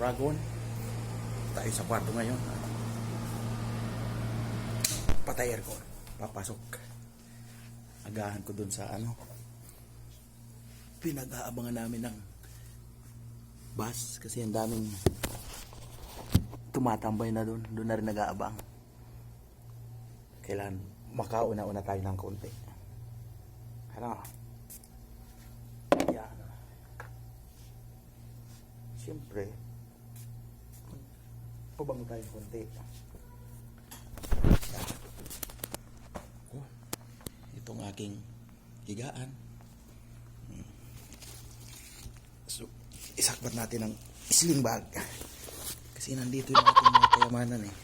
Uragon. Tayo sa kwarto ngayon. Patay aircon. Papasok. Agahan ko dun sa pinag-aabangan namin ng bus kasi ang daming tumatambay na dun. Dun na rin nag-aabang. Kailan makauna-una tayo ng konti. Yan. Siyempre, pabango tayo ng konti. Yan. Itong aking higaan. So, isakbat natin ang sling bag. Kasi nandito yung ating mga kayamanan eh.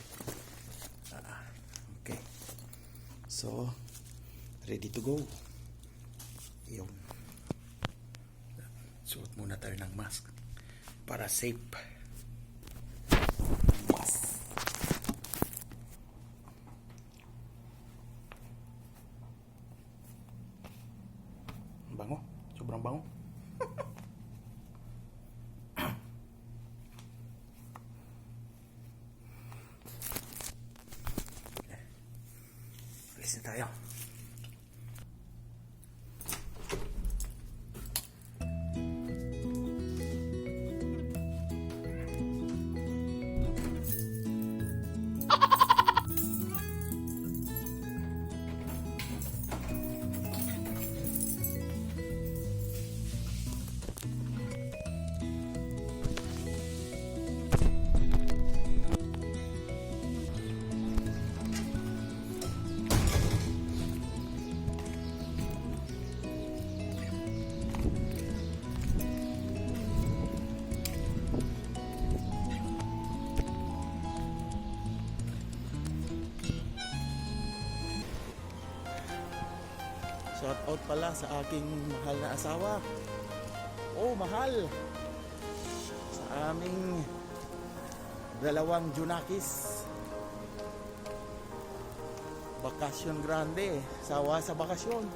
Okay. So, ready to go. Yun. Suot muna tayo ng mask para safe. Yes. Bango. Sobrang bango. Alis na tayo. Shout out pala sa aking mahal na asawa. Oh, mahal. Sa aming dalawang Junakis. Bakasyon grande. Sawa sa bakasyon.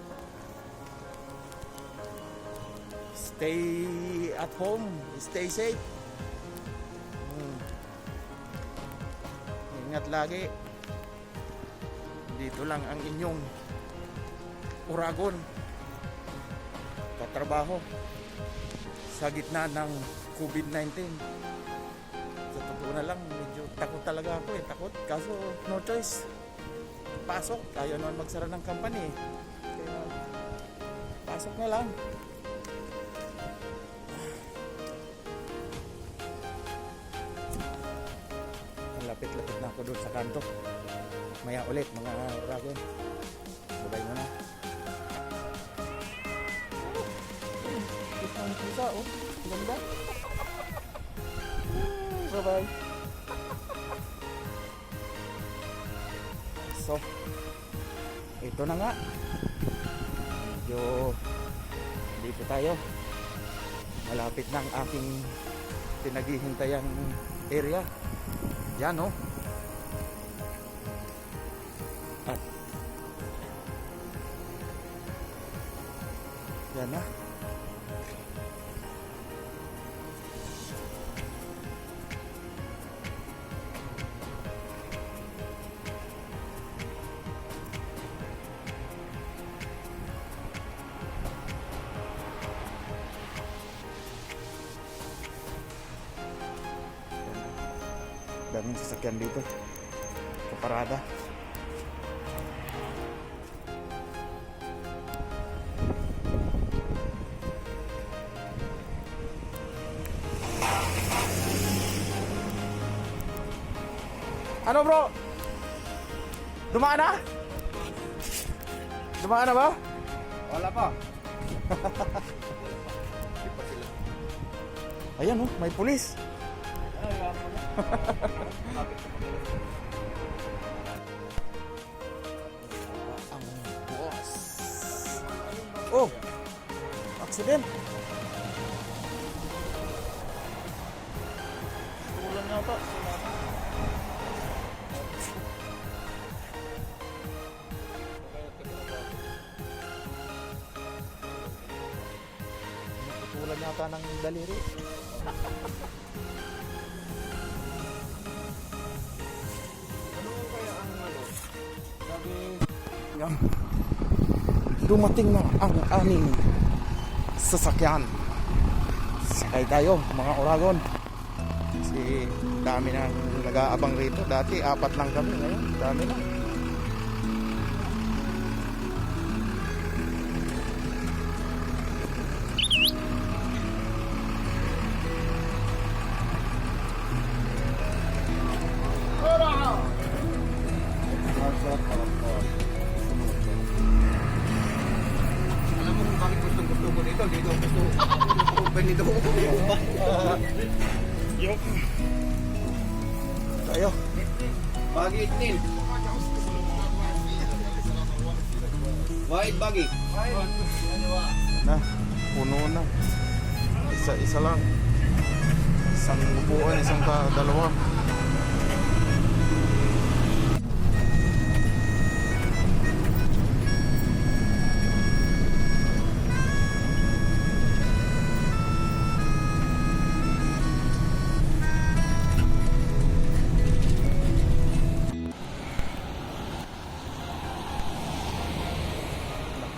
Stay at home. Stay safe. Ingat lagi. Dito lang ang inyong Uragon, katrabaho sa gitna ng COVID-19. Sa totoo na lang, medyo takot talaga ako eh. Takot, kaso no choice. Pasok, ayaw naman magsara ng company. Kaya pasok na lang. Lapit-lapit na ako doon sa kanto. Maya ulit mga Uragon. Sabay mo na. Ang pusa, oh. Ganda. Bye-bye. So, ito na nga. Medyo dito tayo. Malapit na ang aking pinaghihintayang area. Yan, oh. At yan na. Daming sasakyan dito. Kaparada. Ano bro? Dumaan na? Dumaan na ba? Wala pa. Ayan oh, may pulis. Ang boss. Oh, accident. Tulan niya ito. Tulan yata ng daliri. Yan. Dumating na ang aming sasakyan. Sakay tayo mga Oragon. Kasi dami na nag-aabang rito. Dati 4 lang kami, ngayon dami na. Alam mo kung bakit gusto mo dito? Dito gusto open nito. Yup. Tayo. Bagi itin. Wide bagi. Na, puno na. Isa lang. Isang upuan, isang dalawa.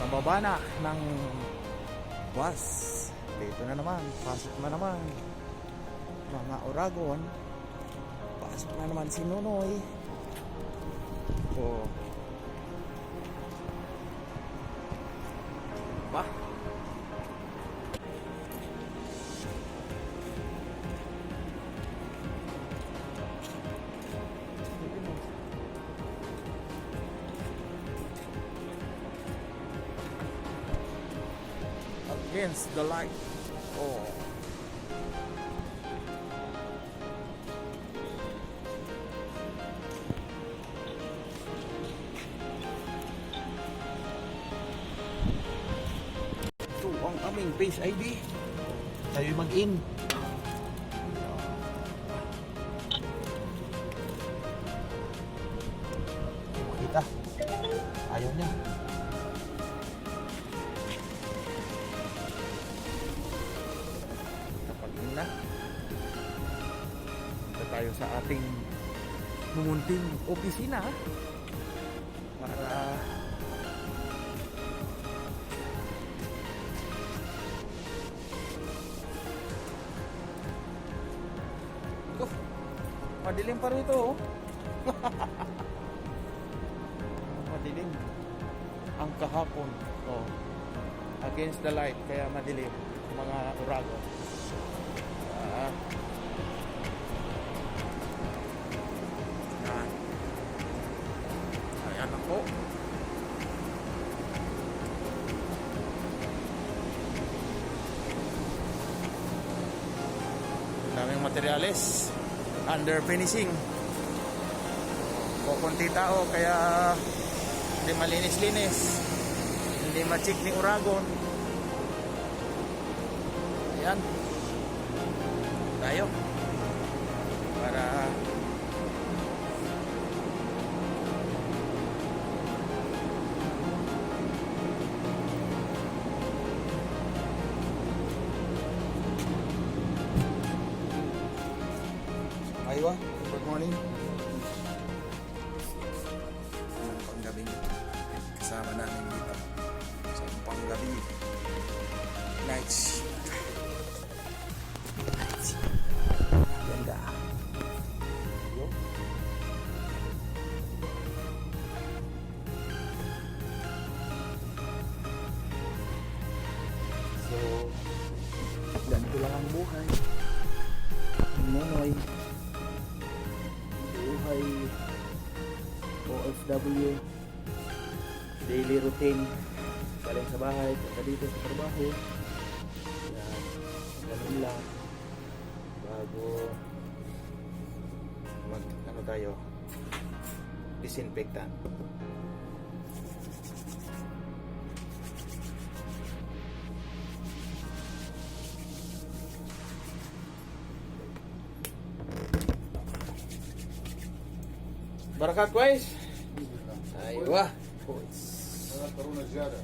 Nakababa na ng bus. Dito na naman, pasok na naman mga Oragon. Pasok na naman si Nonoy. Oh. Ba? Against the light. Oh. Ito ang aming Face ID. Tayo mag-in. Makita. Ayaw niya. Na punta tayo sa ating mumunting opisina para madilim pa rito oh. Madilim ang kahapon oh. Against the light kaya madilim mga Oragon. Ayan ako. Daming materyales under finishing. Kukunti tao kaya hindi malinis-linis, hindi ma-check ni Oragon. Ayan tayo para aywa. Good morning. Ang panggabi kasama namin dito sa panggabi night shift. Ganda. So, ganito lang ang buhay. Nonoy. Buhay OFW. Daily routine. Galing sa bahay, punta dito sa trabaho. Yan. Ganun lang. Bago mag ano tayo disinfectant. Barakat guys. Aywa. هذا كورونا زيادة